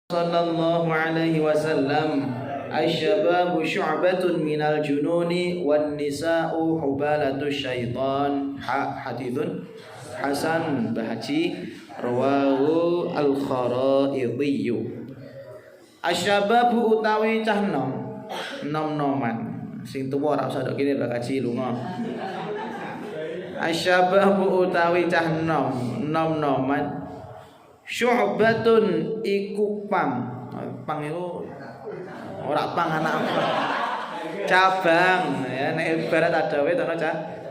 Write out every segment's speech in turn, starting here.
Sallallahu alaihi wasallam asy-syababu syu'batun minal jununi wan nisa'u hubalatu syaitan. Haditsun hasan bahaji rawahu al-Kharaidhi. Asy-syababu utawi cah nom-noman sing tuwa ora usah ndok kene bak kaji lunga. Asy-syababu utawi cah nom-noman syu'batun iku pang itu ora pang anak cabang ya, nek ibarat adawe to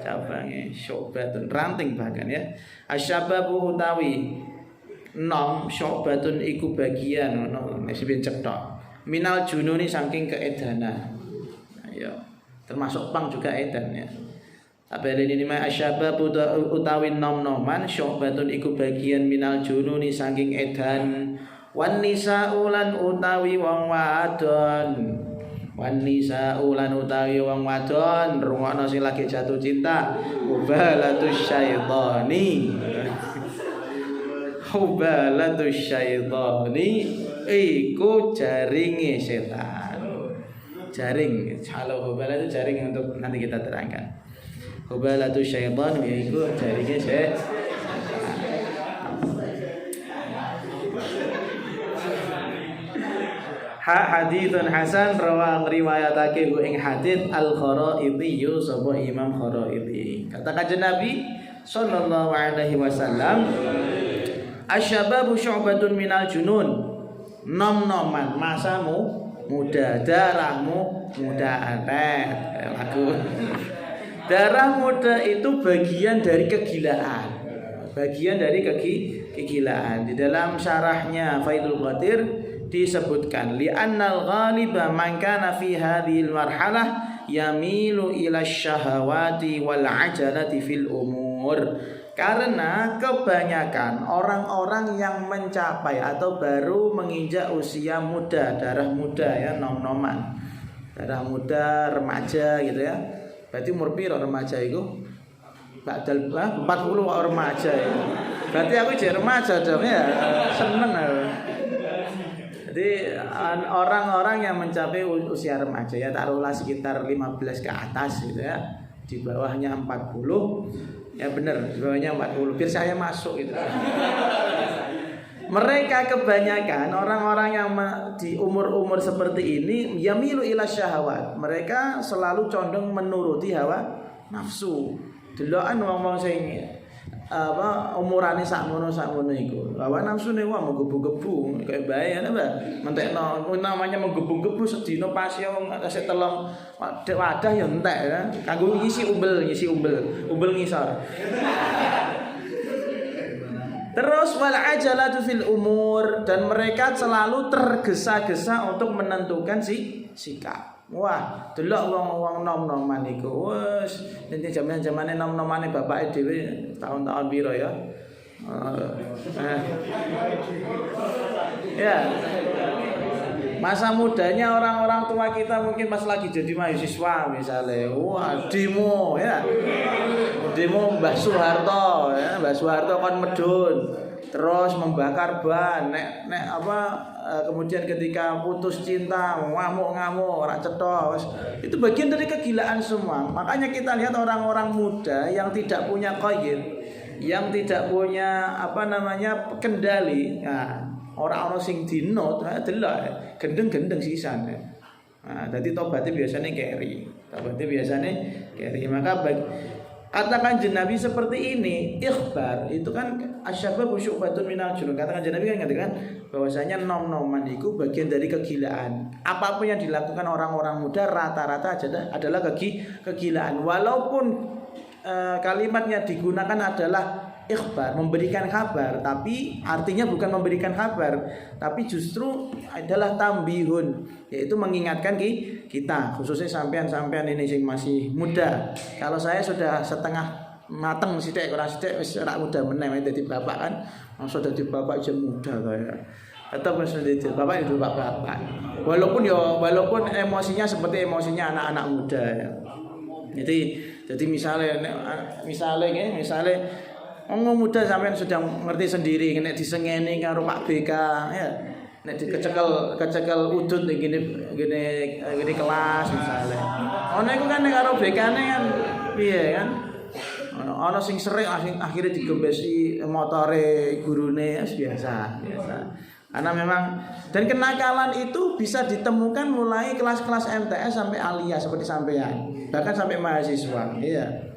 cabange syu'batun ranting bahkan ya. Asyababu utawi nom syu'batun iku bagian ngono nek sampeyan cetok minal jununi saking keedanan ya, termasuk pang juga edan ya. Apa ini mah asyababu utawi nom-noman syu'batun iku bagian minal jununi saking edan. Wan nisa'u lan utawi wong wadon. Wan nisa'u lan utawi wong wadon rungokno sing lagi jatuh cinta. Hubalatus syaitani. Hubalatus syaitani iku jaringe setan. Jaring, kalau hubala itu jaring untuk nanti kita terangkan. Hubalatu syaitan yaitu jaringnya setan. Haditsun hasan rawang riwayatake ing hadits al-Kharaidhi sapa Imam Kharaidhi. Kata kanjeng Nabi sallallahu alaihi wasallam, asyababu syu'batun minal junun. Nom-noman masamu muda, darahmu muda lagu. Darah muda itu bagian dari kegilaan. Bagian dari kegilaan. Di dalam syarahnya Faidul Qadir disebutkan li'annal ghaliba man kana fi hadhil marhalah yamilu ila syahawati wal ajalati fil umur. Karena kebanyakan orang-orang yang mencapai atau baru menginjak usia muda, darah muda ya, nom-noman. Darah muda, remaja gitu ya. Berarti umur piro remaja itu? Badal 40 remaja ya. Berarti aku jadi remaja dong ya. Seneng aku. Jadi orang-orang yang mencapai usia remaja ya, taruhlah sekitar 15 ke atas gitu ya. Di bawahnya 40. Ya benar, di bawahnya 40. Biar saya masuk gitu. Mereka kebanyakan orang-orang yang di umur-umur seperti ini yamilu ila syahwat. Mereka selalu condong menuruti hawa nafsu. Delokan wong-wong sing umurane sakmono iku. Hawa nafsune wong menggebu-gebu kaya bae ya, Mbak. Mentekno namanya menggebu-gebu sedina pas ya wong kasih telong wadah ya entek ya. Kanggo ngisi umbel ngisor. Terus wal ajalatu fil umur, dan mereka selalu tergesa-gesa untuk menentukan sikap. Wah, delok wong-wong nom-noman iku wis nenti jaman-jamane nom-nomane bapake dhewe tahun-tahun piro ya. Ya. Masa mudanya orang-orang tua kita mungkin pas lagi jadi mahasiswa misalnya, wah demo ya, demo Mbah Soeharto ya, Mbah Soeharto kan medun, terus membakar ban, kemudian ketika putus cinta ngamuk-ngamuk, ora cetos, itu bagian dari kegilaan semua. Makanya kita lihat orang-orang muda yang tidak punya qaid, yang tidak punya kendali, nah, orang-orang sing dinot delok gendeng-gendeng sisan. Nah, dadi tobaté biasanya keri. Maka katakan Nabi seperti ini, ikhbar itu kan asyababu syu'batun minal junun. Katakan Nabi kan ngatakan bahwasanya nom-noman itu bagian dari kegilaan. Apapun yang dilakukan orang-orang muda rata-rata adalah kegilaan. Walaupun kalimatnya digunakan adalah ikhbar, memberikan kabar, tapi artinya bukan memberikan kabar, tapi justru adalah tambihun, yaitu mengingatkan kita, khususnya sampean ini yang masih muda. Kalau saya sudah setengah mateng sithik, ora sithik wis ora muda meneh dadi bapak kan. Maksud dadi bapak aja muda kaya. Atau maksud dadi bapak itu bapak. Walaupun emosinya seperti emosinya anak-anak muda ya. Jadi misalnya Wong muda sampean sudah ngerti sendiri nek disengeni karo Pak BK ya. nek kecekel udut gini kelas misalnya. Ono iku kan karo bekane kan piye kan? Ono sing sering akhirnya digembesi motore gurune biasa. Karena memang dan kenakalan itu bisa ditemukan mulai kelas-kelas MTS sampai alia seperti sampean, bahkan sampai mahasiswa. Iya.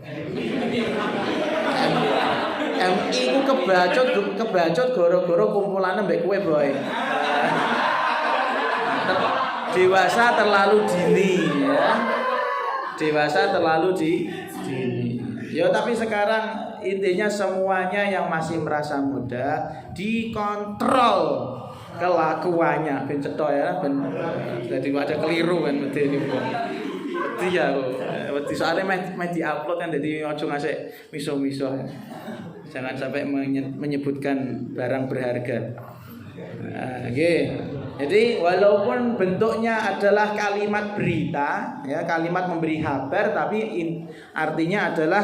MI ku kebacut goro-goro kumpulane mbek kowe, boy. Dewasa terlalu dini ya. Dewasa terlalu dini. Ya tapi sekarang intinya semuanya yang masih merasa muda dikontrol kelakuannya ben cetha ya ben dadi ada keliru kan mesti niku. Wedi ya kok. Wedi soalnya meh di-upload kan dadi aja ngasih miso-miso. Jangan sampai menyebutkan barang berharga. Jadi walaupun bentuknya adalah kalimat berita, ya kalimat memberi kabar, tapi artinya adalah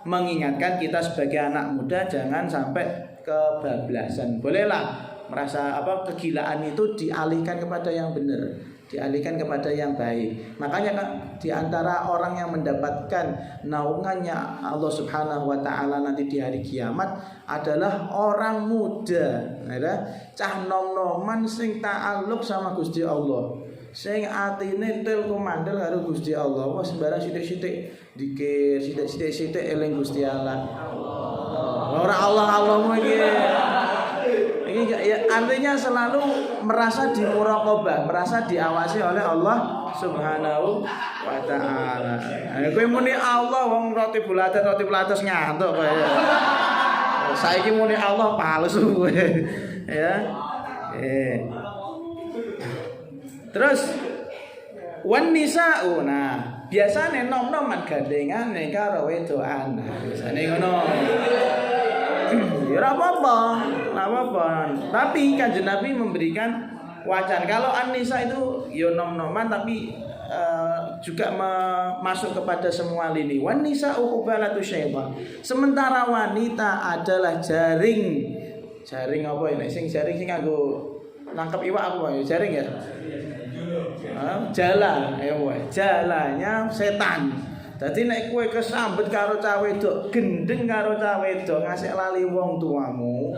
mengingatkan kita sebagai anak muda jangan sampai kebablasan. Bolehlah merasa kegilaan itu dialihkan kepada yang benar, dialihkan kepada yang baik. Makanya di antara orang yang mendapatkan naungannya Allah Subhanahu wa taala nanti di hari kiamat adalah orang muda, ya, cah nom-noman sing ta'alluq sama Gusti Allah. Sing atine tel komandel karo Gusti Allah. Wah sembarang sithik-sithik dikir, sithik-sithik eling Gusti Allah. Ora Allah-Allahmu iki. Ya, artinya selalu merasa dimuraqabah, merasa diawasi oleh Allah Subhanahu wa taala. Kowe muni Allah wong roti bulates ngantuk kowe. Saiki muni Allah palsu kowe. Ya. Terus wan nisa'u. Nah, biasane nom-noman gandengane karo wedokan. Biasane ngono. Ya apa-apa. Tapi Kanjeng Nabi memberikan wacana. Kalau An-Nisa itu ya nom-noman tapi juga masuk kepada semua lini. Wan nisa'u hubalatu syaitan. Sementara wanita adalah jaring apa ini? Sing jaring sing nganggo nangkep iwak apa ya? Jaring ya? Jala, jalanya setan. Dadi nek kowe kesambet karo cah wedok, gendeng karo cah wedok, ngasih lali wong tuamu,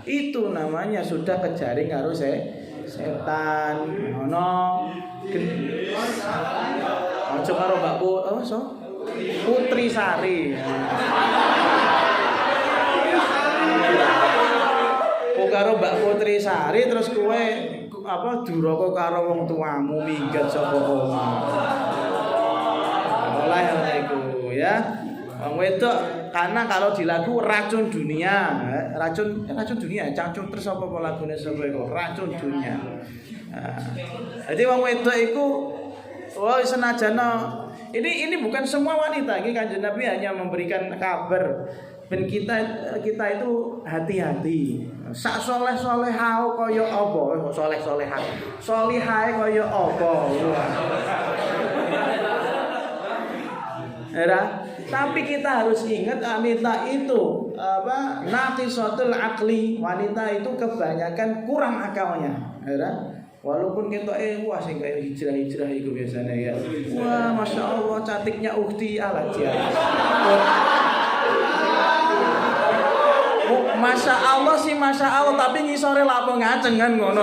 itu namanya sudah kejaring karo setan. Ono aja karo Mbak Putri Sari. Kok karo Mbak Putri Sari terus kowe duraka karo wong tuamu minggat saka omah. Oleh iku ya. Wong wedok karena kalau di lagu racun dunia, racun dunia, cacung terus apa lagune sapa iku? Racun dunia. Jadi wong wedok iku senajan ini bukan semua wanita, ini Kanjeng Nabi hanya memberikan kabar ben kita itu hati-hati. Sak soleh-solehah kaya apa? Soleh-solehah. Solihae kaya apa? Tapi kita harus ingat wanita itu naqisatul aqli, wanita itu kebanyakan kurang akalnya, walaupun kita wah sing kaya hijrah itu biasanya ya. Wah, Masya Allah cantiknya Ukti Alaja. Masya Allah sih Masya Allah, tapi ngisore lapo ngaceng kan ngono.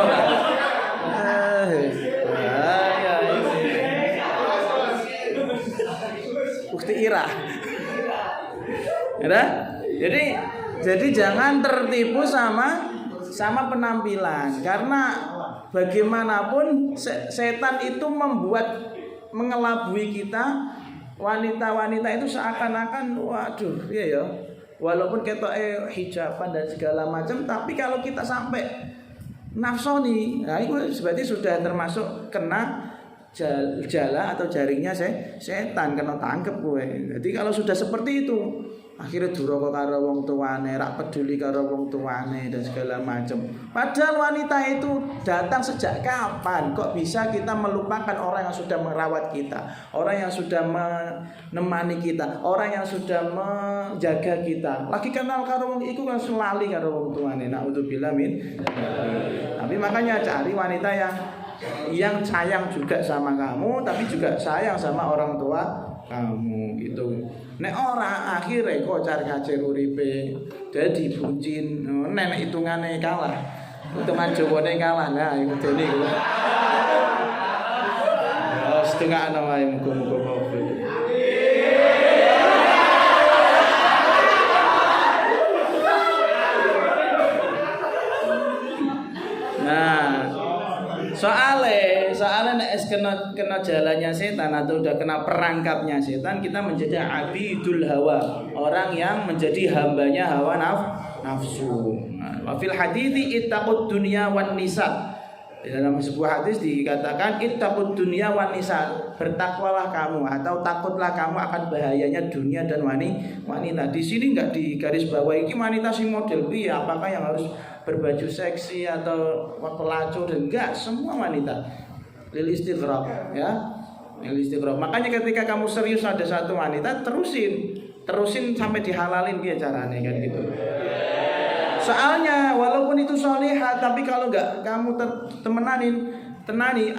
Ukti Ira. Ya, jadi jangan tertipu sama penampilan, karena bagaimanapun setan itu mengelabui kita. Wanita-wanita itu seakan-akan waduh iya ya, walaupun kita hijaban dan segala macam, tapi kalau kita sampai nafsoni, nah itu berarti sudah termasuk kena jala atau jaringnya setan, kena tangkep gue. Jadi kalau sudah seperti itu, akhirnya duraka karo wong tuane, rak peduli karo wong tuane dan segala macam. Padahal wanita itu datang sejak kapan? Kok bisa kita melupakan orang yang sudah merawat kita, orang yang sudah menemani kita, orang yang sudah menjaga kita. Lagi kenal karo wong iku langsung lali karo wong tuane. Naudzubillah min. Tapi makanya cari wanita yang sayang juga sama kamu, tapi juga sayang sama orang tua kamu gitu. Nek ora akhirnya kok cari kacir uripe dadi bucin, nek hitungane kalah. Hitungan Jawane kalah. Nah, iku dene iku. Setengah ana wae muga-muga kabeh. Nah, soalnya nek kena jalannya setan atau udah kena perangkapnya setan, kita menjadi abidul hawa, orang yang menjadi hambanya hawa nafsu. Wa fil hadithi ittaqud dunya wan nisa. Di dalam sebuah hadis dikatakan ittaqud dunya wan nisa, bertakwalah kamu atau takutlah kamu akan bahayanya dunia dan wanita. Di sini enggak digaris bawahi iki wanita sing model piye, apakah yang harus berbaju seksi atau pelacur, dan enggak, semua wanita. Lil istighraq ya. Lil istighraq. Makanya ketika kamu serius ada satu wanita, terusin sampai dihalalin dia caranya kan gitu. Soalnya walaupun itu solihah, tapi kalau enggak kamu tenani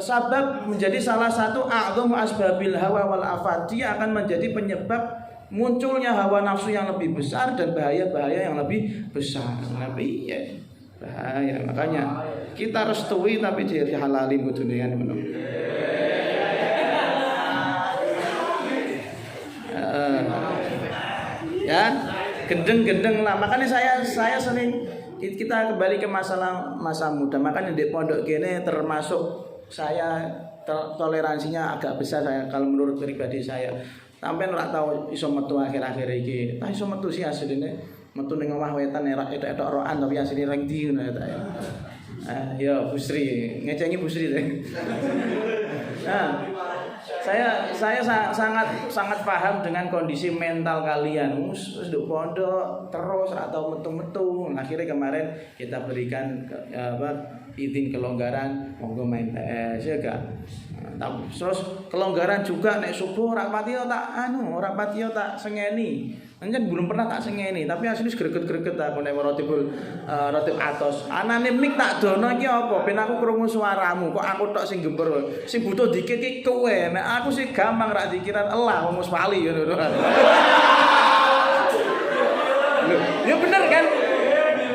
sabab menjadi salah satu a'dhamu asbabil hawa wal afat. Dia akan menjadi penyebab munculnya hawa nafsu yang lebih besar dan bahaya-bahaya yang lebih besar. Tapi ya bahaya. Makanya kita restui tapi dihalalin kudune kan ngono. Ya, gendeng-gendeng lah. Makanya saya sering, kita kembali ke masalah masa muda. Makanya di pondok gini termasuk saya toleransinya agak besar saya kalau menurut pribadi saya. Sampai ora tau iso metu akhir-akhir iki. Tak iso metu sih asline. Metu ning omah wetan etok rokan tapi asline reng ndi ngono ta ya. Ya Busri, ngecengi Busri deh. Nah, saya sangat paham dengan kondisi mental kalian. Wis nduk pondok terus atau metu-metu. Akhirnya kemarin kita berikan izin kelonggaran monggo main PS ya gak. Terus kelonggaran juga nek subuh ora pati tak sengeni. Anjen belum pernah tak sengeni, tapi asline greget-greget aku nek rotib atos. Anane mik tak dono iki apa? Ben aku krungu suaramu, kok aku tok sing gember. Sing butuh dikit iki kowe. Nek aku sih gampang rak dikiran elah wong wis wali ngono. Ya bener kan?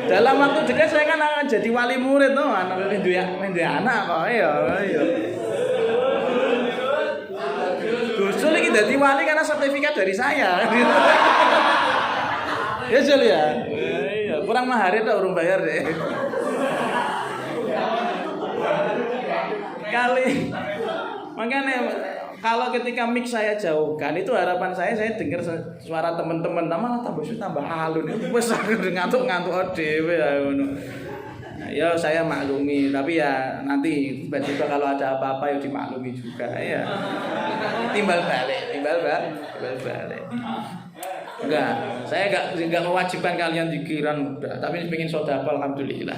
Dalam waktu dekat saya kan akan jadi wali murid tuh, anak duwe anak kok ya. Gusul iki dadi wali karena sertifikat dari saya. Ya Jul ya. Iya, kurang mahar tok urung bayar deh. Makanya kalau ketika mix saya jauhkan, itu harapan saya dengar suara teman-teman malah tambah halus. Wes ngantuk-ngantuk dhewe ya ngono. Ya saya maklumi, tapi ya nanti tiba-tiba kalau ada apa-apa ya dimaklumi juga ya. Timbal balik. Enggak, saya enggak mewajibkan kalian zikiran udah, tapi pengen sedekah alhamdulillah.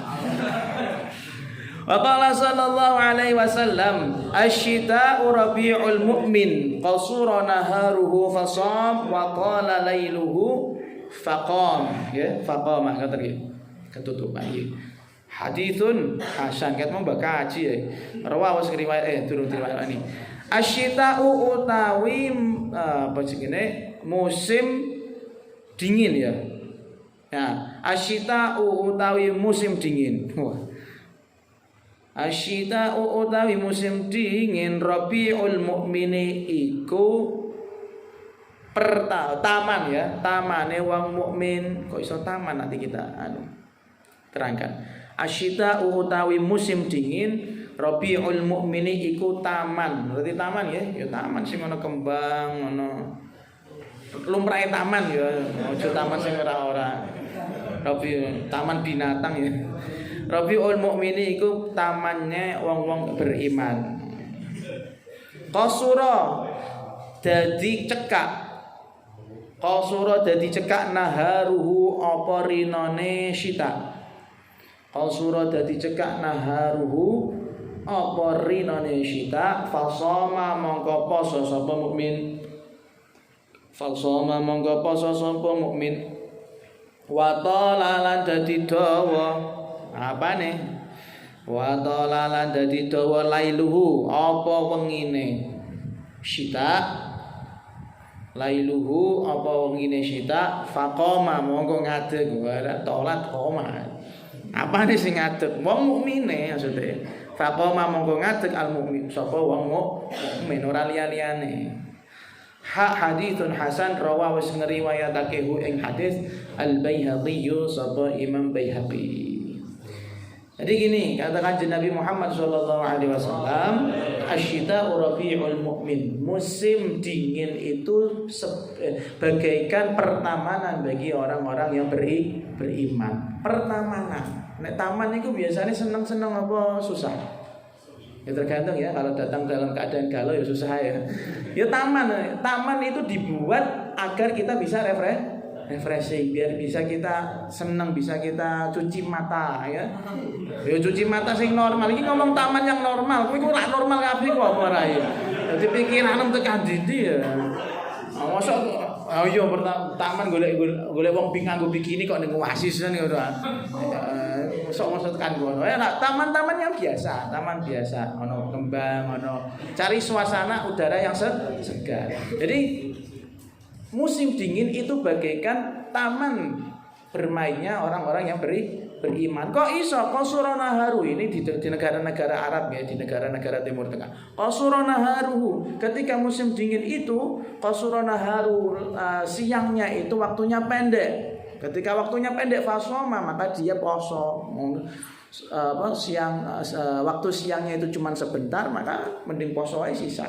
Wa qala sallallahu alaihi wasallam asy-syita'u rabi'ul mu'min qasura naharuhu fasam wa qala lailuhu faqam ya faqama kata nggih ketutupan iki haditsun hasan ket mong bakaji ya rawahu riwayat turun riwayat ini asy-syita'u utawi apa jenenge musim dingin ya. Nah, asy-syita'u utawi musim dingin. Asy-syita'u utawi musim dingin Rabiul Mukmini iku taman ya, tamane wong mukmin. Kok iso taman nanti kita terangkan. Asy-syita'u utawi musim dingin Rabiul Mukmini iku taman. Berarti taman ya, ya taman sing ana kembang, ana lumrahe taman ya, aja taman sing ora-ora. Taman binatang ya. Rabiul Mukmini iku tamannya wong-wong beriman. Qasura dadi cekak. Qasura dadi cekak naharuhu apa rinane syita. Qasura dadi cekak naharuhu apa rinane syita fasoma mongko poso sapa mukmin. Fasoma mongko poso sapa mukmin. Wa talalan dadi dawa apane? Wa talalan dadi dawa lailuhu apa wengine syita. Lailuhu apa wengine syita faqama mongko ngadeg ora tolat koma. Apane sing ngadeg? Wong mukmine maksude. Faqama mongko ngadeg al mukmin sapa wong mukmin ora liya-liyane. Haditsun hasan rawahu wis ngriwayatake ing hadis Al Baihaqi sapa Imam Baihaqi. Jadi gini, katakan Nabi Muhammad sallallahu alaihi wasallam, asyita'u rabi'ul mu'min. Musim dingin itu bagaikan pertamanan bagi orang-orang yang beriman. Pertamanan. Nek taman itu biasanya seneng-seneng apa susah? Ya tergantung ya, kalau datang dalam keadaan galau ya susah ya. Ya taman itu dibuat agar kita bisa refreshing, biar bisa kita senang, bisa kita cuci mata ya. Ya cuci mata sing normal. Iki ngomong taman yang normal, kowe ora normal kabeh kok apa ora ya. Dadi pikiranmu tekan ndi ya. Mosok yo taman golek wong nganggo bikini kok ning Oasis kan ngono. Mosok tekan ngono. Ya taman-taman yang biasa, taman biasa, ono kembang, ono cari suasana udara yang segar. Jadi musim dingin itu bagaikan taman bermainnya orang-orang yang beriman. Kok iso qasura naharu ini di negara-negara Arab ya, di negara-negara Timur Tengah. Qasura naharu ketika musim dingin itu qasura naharu siangnya itu waktunya pendek. Ketika waktunya pendek fasoma maka dia poso. Waktu siangnya itu cuma sebentar maka mending poso aja sisa.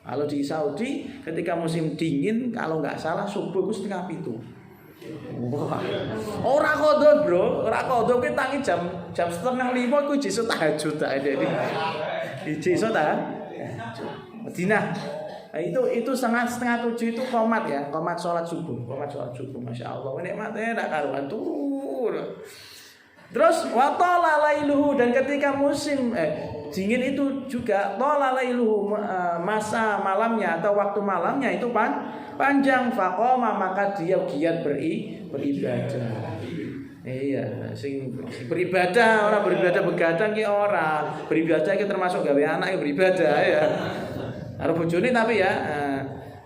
Kalau di Saudi ketika musim dingin kalau nggak salah subuh itu 6:30. Wah. Ora kodo bro, ora kodo ki tangi jam 4:30 iku jiso tahajud ta iki. Jiso ta? Madinah. Nah, itu setengah 7 itu qomat ya, qomat sholat subuh, masya Allah, nikmatnya tak karuan tuh. Terus watala lailuhu dan ketika musim dingin itu juga tala lailuhu masa malamnya atau waktu malamnya itu panjang faqama maka dia giat beribadah. Iya, sing beribadah orang beribadah begadang ki ora. Beribadah ki termasuk gawe anak beribadah ya. Harus bojone tapi ya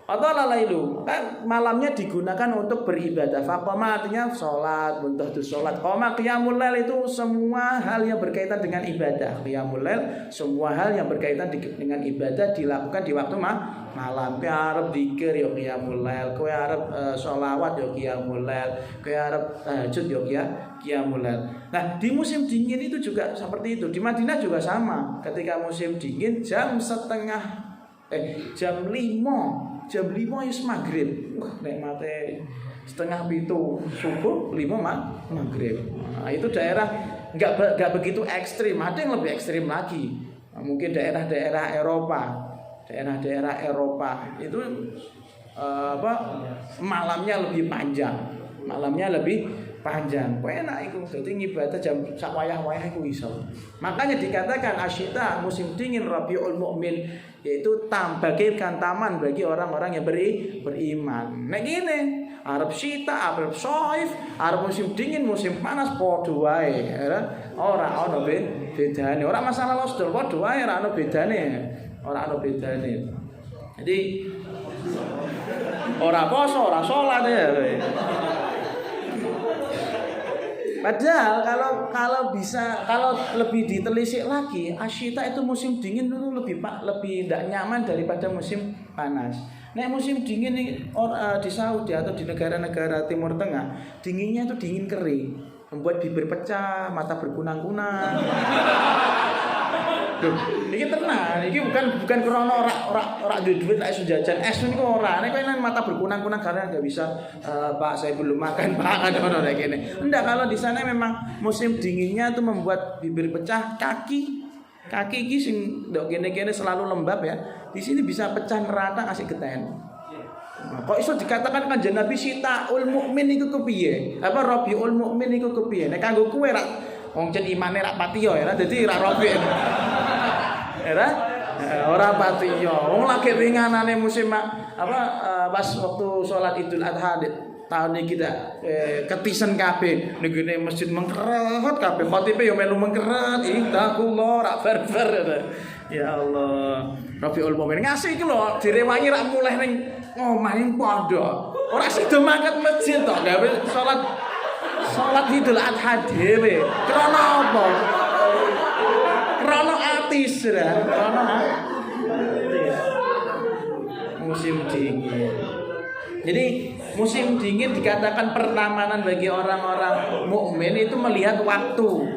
atau lalailu kan malamnya digunakan untuk beribadah. Faqama artinya sholat, buntuh sholat. Qoma qiyamul lail itu semua hal yang berkaitan dengan ibadah. Qiyamul lail semua hal yang berkaitan dengan ibadah dilakukan di waktu malam. Kowe arep zikir ya qiyamul lail, kowe arep sholawat ya qiyamul lail, kowe arep tahajud ya qiyamul lail. Nah, di musim dingin itu juga seperti itu. Di Madinah juga sama. Ketika musim dingin jam 5 is maghrib. Nek mate 6:30 subuh 5 maghrib. Nah, itu daerah enggak begitu ekstrim, ada yang lebih ekstrim lagi. Nah, mungkin daerah-daerah Eropa itu malamnya lebih panjang. Enak iku. Dadi ngibadah jam sak wayah-wayah iku iso. Makanya dikatakan asyita musim dingin rabiul mukmin yaitu bagaikan taman bagi orang-orang yang beriman. Nek ngene, arep syita, arep shaif, arep musim dingin, musim panas padha wae. Ora ana bedane. Ora masalah losdol padha wae ora ana bedane. Jadi ora poso, ora salat ya. Padahal kalau lebih ditelisik lagi, asyita itu musim dingin itu lebih tidak nyaman daripada musim panas. Nek musim dingin di Saudi atau di negara-negara Timur Tengah, dinginnya itu dingin kering, membuat bibir pecah, mata berkunang-kunang. Loh, ini tenang, ini bukan krono ora duit lek jajan es niku ora. Nek kowe mata berkunang-kunang karena enggak bisa Pak saya belum makan Pak ngono kayak gini. Enggak, kalau di sana memang musim dinginnya itu membuat bibir pecah, kaki iki sing ndok kene-kene selalu lembab ya. Di sini bisa pecah merata kasih geten. Kok iso dikatakan Kanjeng Nabi Sitaul Mukmin iku kepiye? Apa Rabiul Mukmin iku kepiye? Nek kanggo kowe ra wong jen imane ra patiyo ya, dadi ra Rabi. Ya ora patiyo. Wong lagi ringanane musim pas waktu salat Idul Adha tahun ini kita ketisen kabeh ning masjid mengkeret kabeh khotibe yo melu mengkeret ittaqullah ra bar-bar. Ya Allah, Rabiul Mukmin ngasih iki lho direwangi rak mulih ning omah ning pondok. Ora sida mangkat masjid to gawe salat Idul Adha dhewe. Krana apa? Krana atis ra, krana musim dingin. Jadi musim dingin dikatakan pertamanan bagi orang-orang mukmin itu melihat waktu.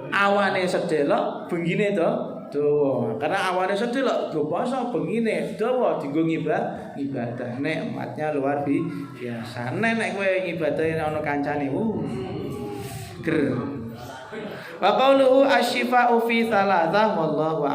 Awane sedelok, bengine to dawa. Karena awane sedelok do poso, bengine dawa dienggo ibadah. Nikmatnya luar biasa. Nek kowe ngibadahe ana kancane, ger. Wa qauluhu asy-syifa'u fi thalathah wallahu